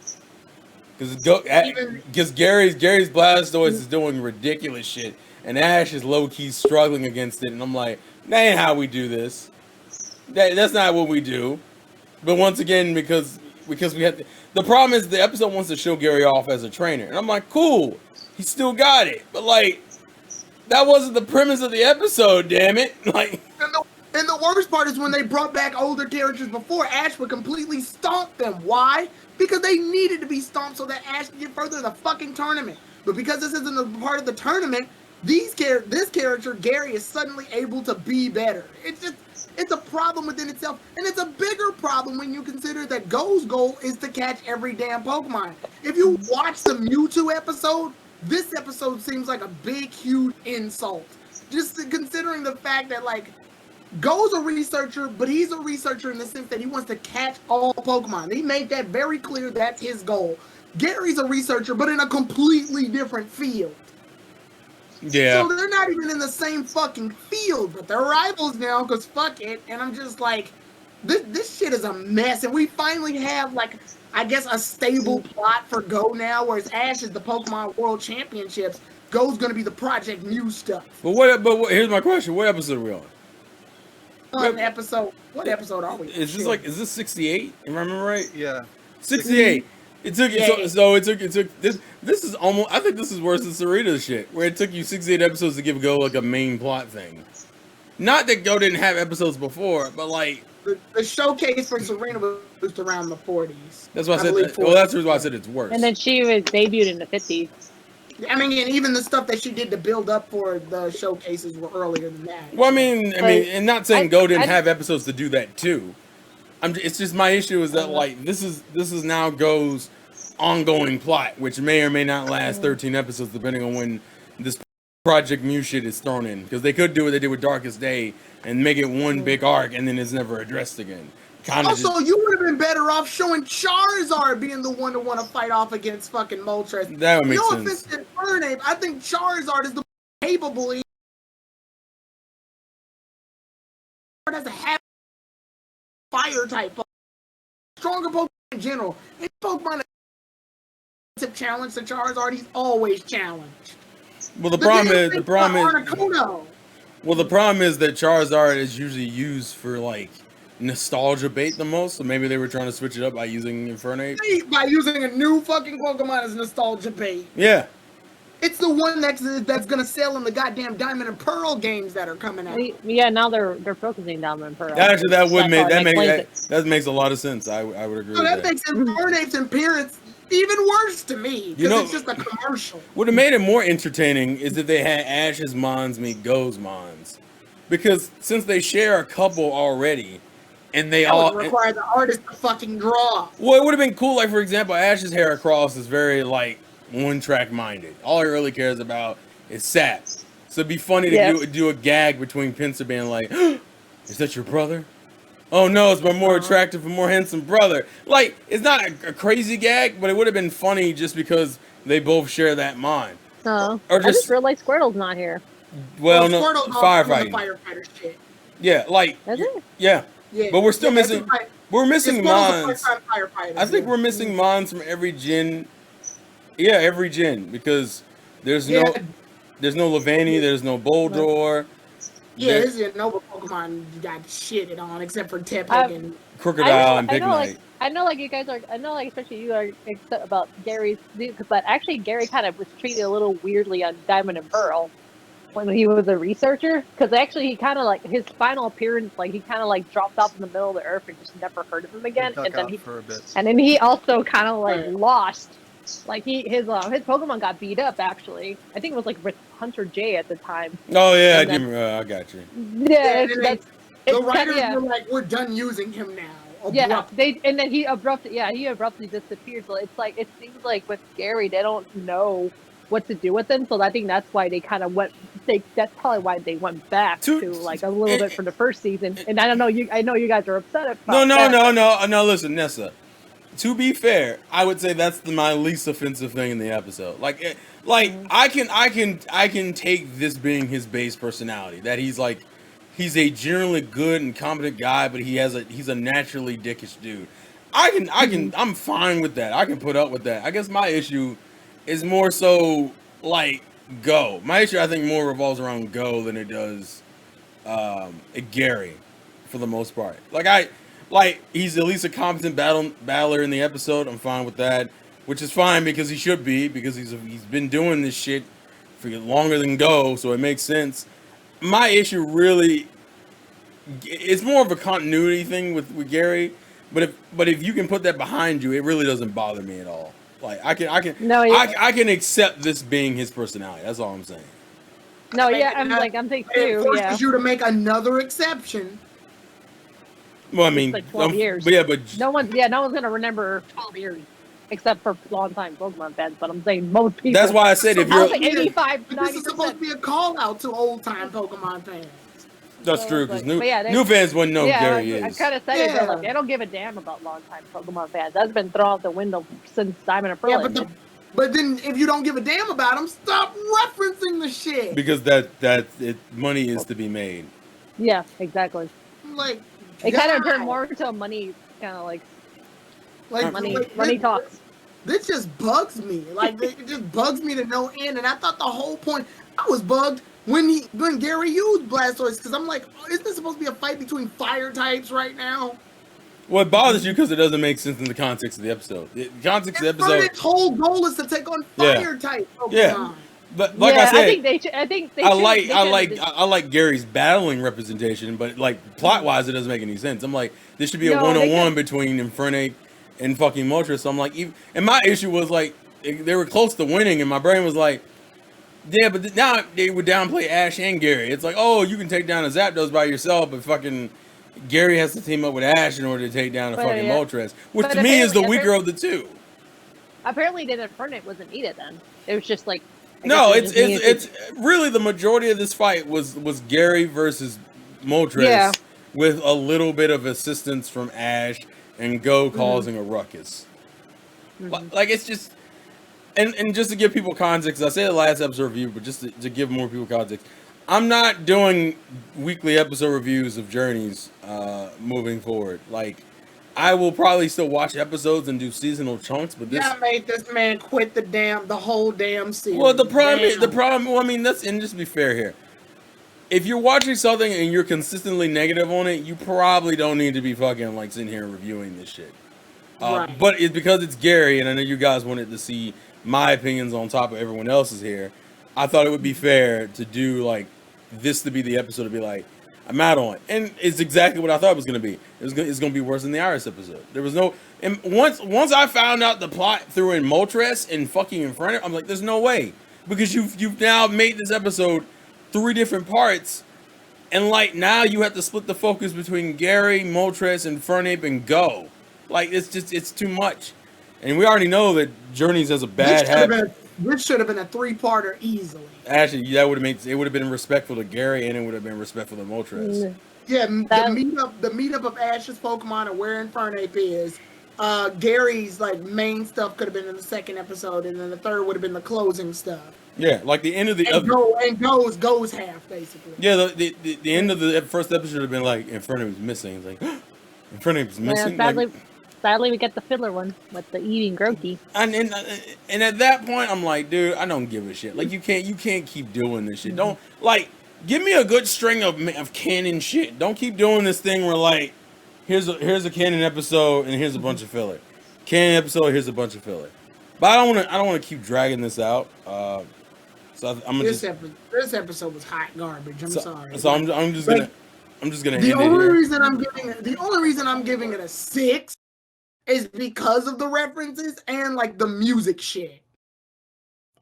Because Gary's Blastoise is doing ridiculous shit, and Ash is low-key struggling against it, and I'm like, that ain't how we do this. That's not what we do. But once again, because we have to, the problem is the episode wants to show Gary off as a trainer, and I'm like, cool, he still got it, but like, that wasn't the premise of the episode, damn it. Like, and the worst part is when they brought back older characters before, Ash would completely stomp them. Why? Because they needed to be stomped so that Ash could get further in the fucking tournament. But because this isn't a part of the tournament, this character, Gary, is suddenly able to be better. It's a problem within itself. And it's a bigger problem when you consider that Go's goal is to catch every damn Pokemon. If you watch the Mewtwo episode, this episode seems like a big, huge insult. Just considering the fact that, like, Go's a researcher, but he's a researcher in the sense that he wants to catch all Pokemon. He made that very clear. That's his goal. Gary's a researcher, but in a completely different field. Yeah. So they're not even in the same fucking field, but they're rivals now because fuck it. And I'm just like, this shit is a mess. And we finally have, like, I guess a stable plot for Go now, whereas Ash is the Pokemon World Championships. Go's going to be the Project Mew stuff. But here's my question. What episode are we on? What episode are we? Is this 68? If I remember right? Yeah. 68. It took this is almost, I think this is worse than Sarita's shit, where it took you 68 episodes to give Go like a main plot thing. Not that Go didn't have episodes before, but like the showcase for Serena was around the 40s. That's why I said that. Well, that's the reason why I said it's worse. And then she was debuted in the 50s. I mean, and even the stuff that she did to build up for the showcases were earlier than that. Well, I mean, and not saying Go didn't I- have episodes to do that too. It's just my issue is that like this is now Go's ongoing plot, which may or may not last 13 episodes depending on when this Project Mew shit is thrown in. Because they could do what they did with Darkest Day and make it one big arc and then it's never addressed again. Also, you would have been better off showing Charizard being the one to want to fight off against fucking Moltres. That would make no sense. offense to Infernape, I think Charizard is the capable as a half fire type, stronger Pokemon in general. In Pokemon challenge to Charizard, he's always challenged. Well, the problem is Articuno. well, the problem is that Charizard is usually used for like nostalgia bait the most. So maybe they were trying to switch it up by using Infernape. By using a new fucking Pokemon as nostalgia bait. Yeah. It's the one that's gonna sell in the goddamn Diamond and Pearl games that are coming out. Yeah, now they're focusing Diamond and Pearl. Actually, that would make That's that makes a lot of sense. I would agree So with that that. makes Infernape's appearance even worse to me because it's just a commercial. Would have made it more entertaining is if they had Ash's Mons meet Go's Mons, because since they share a couple already, and they That all would require the artist to fucking draw. well, it would have been cool. Like for example, Ash's Heracross is very like one track minded. All he really cares about is Sap. So it'd be funny to do a gag between Pinsir being like, "Is that your brother?" Oh no, it's my more attractive and more handsome brother. Like, it's not a crazy gag, but it would have been funny just because they both share that mind. No, Or I just- just realized Squirtle's not here. Well, no, Squirtle's also doing firefighting. the firefighter shit. Yeah, like, Is it? yeah. Yeah, But we're still yeah, missing. We're missing Squirtle's a Mons. part-time firefighter. I think we're missing Mons from every gen. Yeah, every gen because there's no Levani, there's no Boldor. Yeah, there- this is a noble Pokemon you got shitted on except for Tepig and Crocodile and I Big know, Knight. I know, like you guys are. I know, like especially you are upset about Gary's, but actually Gary kind of was treated a little weirdly on Diamond and Pearl when he was a researcher. Because actually, he kind of like his final appearance, like he kind of like dropped off in the middle of the earth and just never heard of him again. Duck And then out he, for a bit. and then he also kind of like Right. lost. Like his Pokemon got beat up. Actually, I think it was like with Hunter J at the time. Oh yeah, I, and then- I got you. Yeah, and then that's the it's writers yeah. were like, "We're done using him now." Yeah, Abruptly. and then he abruptly disappeared. So it's like it seems like with Gary, they don't know what to do with him. So I think that's why they kind of went. That's probably why they went back to like a little bit for the first season. And I know you guys are upset about No. Listen, Nessa. To be fair, I would say that's my least offensive thing in the episode. Like I can take this being his base personality. That he's a generally good and competent guy, but he's a naturally dickish dude. I'm fine with that. I can put up with that. I guess my issue is more so like Go. My issue I think more revolves around Go than it does Gary, for the most part. Like he's at least a competent battler in the episode. I'm fine with that, which is fine because he should be because he's been doing this shit for longer than Go, so it makes sense. My issue really, it's more of a continuity thing with Gary, but if you can put that behind you, it really doesn't bother me at all. Like I can accept this being his personality. That's all I'm saying. No, yeah, I'm thinking It too. forces Yeah, you to make another exception. Well, I mean, like 12 years. But yeah, but no one's gonna remember 12 years, except for long-time Pokemon fans. But I'm saying most people. that's why I said if I you're was like 85, But this is supposed to 90%. be a call out to old time Pokemon fans. that's So true it's because like- but yeah, new fans wouldn't know who Yeah, Gary I is. kind of said it. Yeah. But like, I don't give a damn about long-time Pokemon fans. That's been thrown out the window since Diamond and Pearl. Yeah, ended. but then if you don't give a damn about them, stop referencing the shit. Because money is to be made. Yeah, exactly. Like It kind of God. turned more into a money kind of like like money this- talks. This just bugs me. Like it just bugs me to no end. And I thought the whole point, I was bugged when Gary used Blastoise because I'm like, isn't this supposed to be a fight between fire types right now? Well, it bothers you because it doesn't make sense in the context of the episode. The context of the episode, Its whole goal is to take on fire type Pokemon. Yeah. but like yeah, I said, I think they. I should've- I like Gary's battling representation, but like plot wise, it doesn't make any sense. I'm like, this should be a No, one-on-one they could- between Infernape and fucking Moltres. So I'm like, and my issue was like, they were close to winning, and my brain was like, Yeah, but now they would downplay Ash and Gary. It's like, oh, you can take down a Zapdos by yourself, but fucking Gary has to team up with Ash in order to take down a But, fucking yeah. Moltres, which But to me is the apparently- weaker of the two. Apparently, the Infernape wasn't needed then. It was just like. I No, guess it was just it's really the majority of this fight was Gary versus Moltres, Yeah. with a little bit of assistance from Ash and Go causing a ruckus. Like it's just, and just to give people context, I said the last episode review, but just to give more people context, I'm not doing weekly episode reviews of Journeys moving forward. Like, I will probably still watch episodes and do seasonal chunks, but this. Yeah, made this man quit the whole damn series. Well, the problem, Damn. well, I mean, and just to be fair here, if you're watching something and you're consistently negative on it, you probably don't need to be fucking like sitting here reviewing this shit. Right. But it's because it's Gary, and I know you guys wanted to see my opinions on top of everyone else's here. I thought it would be fair to do like this to be the episode to be like, I'm out on it, and it's exactly what I thought it was gonna be. It's gonna be worse than the Iris episode. There was no, and once I found out the plot threw in Moltres and fucking Inferno, I'm like, there's no way, because you've now made this episode 3 different parts, and like now you have to split the focus between Gary, Moltres, and Infernape and Go. Like it's too much, and we already know that Journeys has a bad habit. This should have been a 3-parter easily. Actually, that would have made it would have been respectful to Gary, and it would have been respectful to Moltres. Yeah, That- the meetup of Ash's Pokemon and where Infernape is. Gary's like main stuff could have been in the 2nd episode, and then the 3rd would have been the closing stuff. Yeah, like the end of the And goes half basically. yeah the end of the first episode should have been like Infernape was missing. It's like Infernape was missing. sadly, Like, sadly, we get the filler one with the eating Grokey. and at that point, I'm like, dude, I don't give a shit. Like you can't keep doing this shit. Don't like give me a good string of canon shit. Don't keep doing this thing where like here's a canon episode and here's a bunch of filler. Canon episode, here's a bunch of filler. But I don't want to keep dragging this out. So I'm gonna This episode was hot garbage. I'm sorry. So I'm just gonna end The it only here. reason I'm giving it a 6 is because of the references and like the music shit.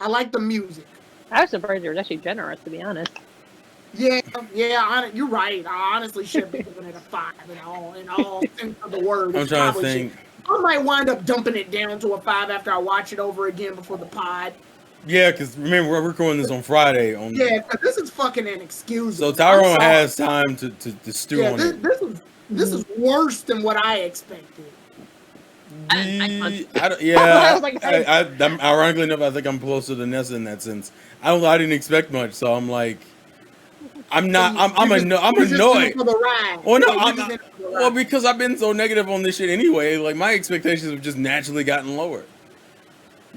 I like the music. I was surprised they were actually generous, to be honest. Yeah, you're right. I honestly should be giving it a 5 in all sense of the word. I'm It's trying to probably think. should- I might wind up dumping it down to a 5 after I watch it over again before the pod. Yeah, because remember we're recording this on Friday. Yeah, 'cause this is fucking inexcusable. So Tyrone I'm sorry. has time to stew Yeah, on it. this is worse than what I expected. I don't, I yeah, was like, I'm, ironically enough, I think I'm closer to Nessa in that sense. I didn't expect much, so I'm like, I'm You're just in it annoyed. for the ride. Well, no, You're I'm just not, in it for the well, ride. because I've been so negative on this shit anyway. Like my expectations have just naturally gotten lower.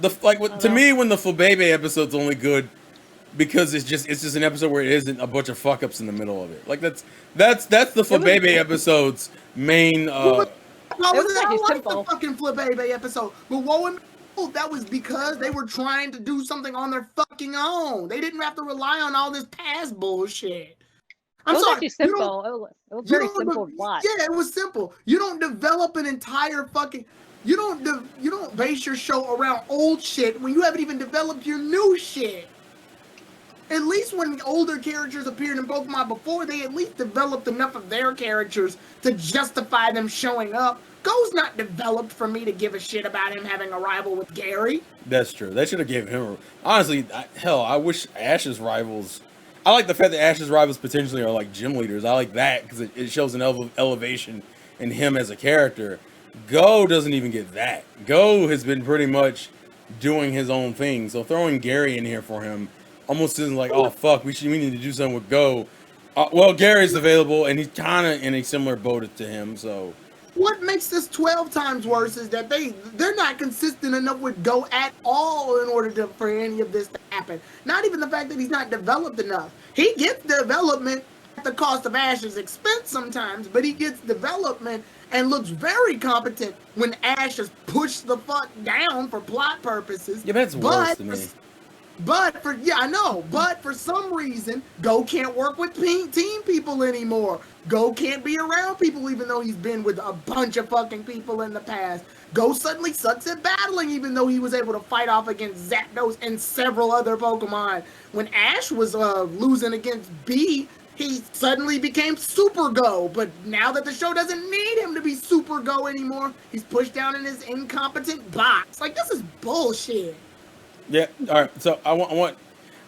To me, when the Flabebe episode's only good because it's just an episode where it isn't a bunch of fuck ups in the middle of it. Like that's the Flabebe episode's main. Why It was was that? I actually liked simple. the fucking Flabebe episode, but woe and that was because they were trying to do something on their fucking own. They didn't have to rely on all this past bullshit. I'm It was sorry. actually you don't- simple. It was you very don't simple de- plot. Yeah, it was simple. You don't develop an entire fucking. You don't base your show around old shit when you haven't even developed your new shit. At least when older characters appeared in Pokemon before, they at least developed enough of their characters to justify them showing up. Go's not developed for me to give a shit about him having a rival with Gary. That's true. They should have given him. Honestly, I wish Ash's rivals. I like the fact that Ash's rivals potentially are like gym leaders. I like that because it shows an elevation in him as a character. Go doesn't even get that. Go has been pretty much doing his own thing. So throwing Gary in here for him almost isn't like, oh fuck, we need to do something with Go. Well, Gary's available and he's kind of in a similar boat to him. So What makes this 12 times worse is that they're not consistent enough with Go at all in order for any of this to happen. Not even the fact that he's not developed enough. He gets development at the cost of Ash's expense sometimes, but he gets development and looks very competent when Ash is pushed the fuck down for plot purposes. yeah, that's worse to me. But for some reason, Go can't work with team people anymore. Go can't be around people even though he's been with a bunch of fucking people in the past. Go suddenly sucks at battling even though he was able to fight off against Zapdos and several other Pokemon. When Ash was losing against B, he suddenly became Super Go. But now that the show doesn't need him to be Super Go anymore, he's pushed down in his incompetent box. Like, this is bullshit. Yeah. All right. So I want.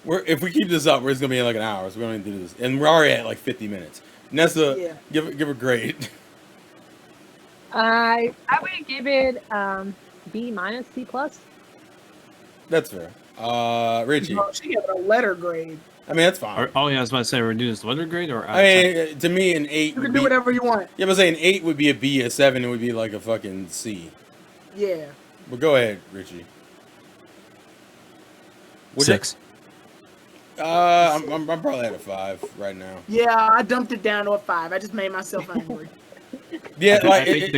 If we keep this up, we're just gonna be in like an hour. So we don't need to do this, and we're already at like 50 minutes. Nessa, give a grade. I would give it B minus C plus. That's fair. Richie. Oh, she gave it a letter grade. I mean, that's fine. Oh yeah, I was about to say we're doing this letter grade or. I mean, to me, an 8. You can do whatever you want. Yeah, but say an 8 would be a B, a 7 would be like a fucking C. Yeah. But go ahead, Richie. 6. I'm probably at a 5 right now. Yeah, I dumped it down to a 5. I just made myself angry. Yeah, like it's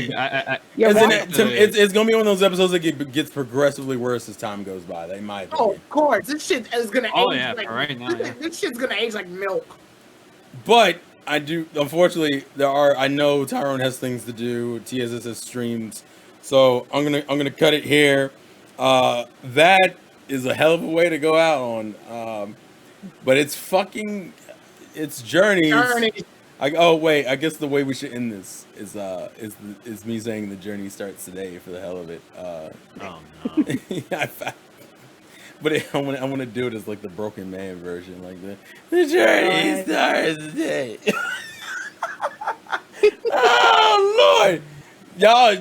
gonna be one of those episodes that gets progressively worse as time goes by. That might. Oh, of course, this shit is gonna age like right now, this shit's gonna age like milk. But I do. Unfortunately, I know Tyrone has things to do. TSS has streams, so I'm gonna cut it here. That is a hell of a way to go out on. But it's Journeys. Oh wait, I guess the way we should end this is me saying the journey starts today for the hell of it. Oh no. But I want to do it as like the Broken Man version, like the journey starts today. Oh Lord, y'all,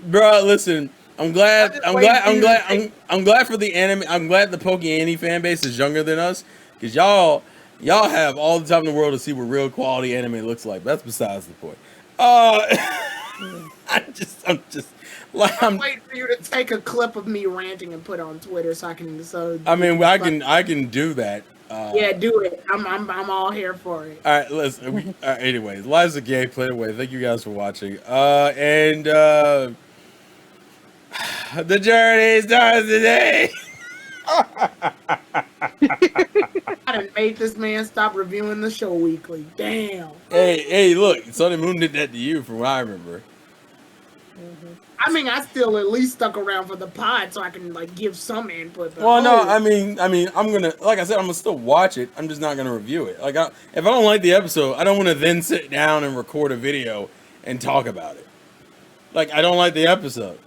bro, listen. I'm glad for the anime. I'm glad the Pokeanime fan base is younger than us, because y'all have all the time in the world to see what real quality anime looks like. But that's besides the point. I'm just like I'm waiting for you to take a clip of me ranting and put it on Twitter so I can. I mean, I can do that. Yeah, do it. I'm all here for it. All right, listen. Anyways, Lives of Gay, Play It Away. Thank you guys for watching. And the journey starts today. I done made this man stop reviewing the show weekly. Damn. Hey, look, Sunny Moon did that to you, from what I remember. I mean, I still at least stuck around for the pod so I can like give some input. But Well, no, I mean, I'm gonna, like I said, I'm gonna still watch it. I'm just not gonna review it. Like, if I don't like the episode, I don't want to then sit down and record a video and talk about it. Like, I don't like the episode,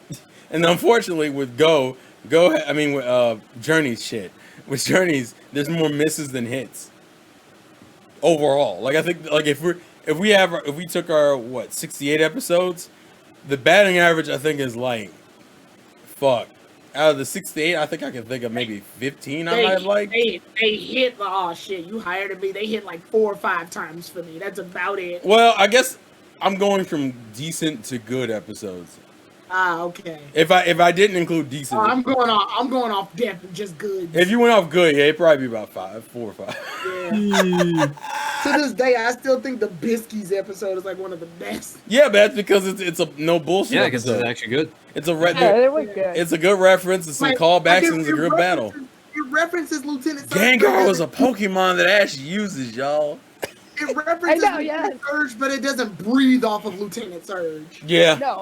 and unfortunately, with with Journeys shit. With Journeys, there's more misses than hits. Overall, like I think, like if we took our 68 episodes. The batting average, I think, is like, fuck. Out of the 68, I think I can think of maybe 15 I might have liked. They hit, oh shit, you hired me. They hit like 4 or 5 times for me. That's about it. Well, I guess I'm going from decent to good episodes. Ah, okay. If I didn't include decent, I'm going off depth, just good. If you went off good, yeah, it'd probably be about 4 or 5. Yeah. To this day, I still think the Biskies episode is like one of the best. Yeah, but that's because it's a no bullshit. Yeah, because it's actually good. It's a it was good. It's a good reference. It's some callbacks and it's a good battle. It references Lieutenant Surge. Gengar was a Pokemon that Ash uses, y'all. It references Lieutenant Surge, but it doesn't breathe off of Lieutenant Surge. Yeah. No.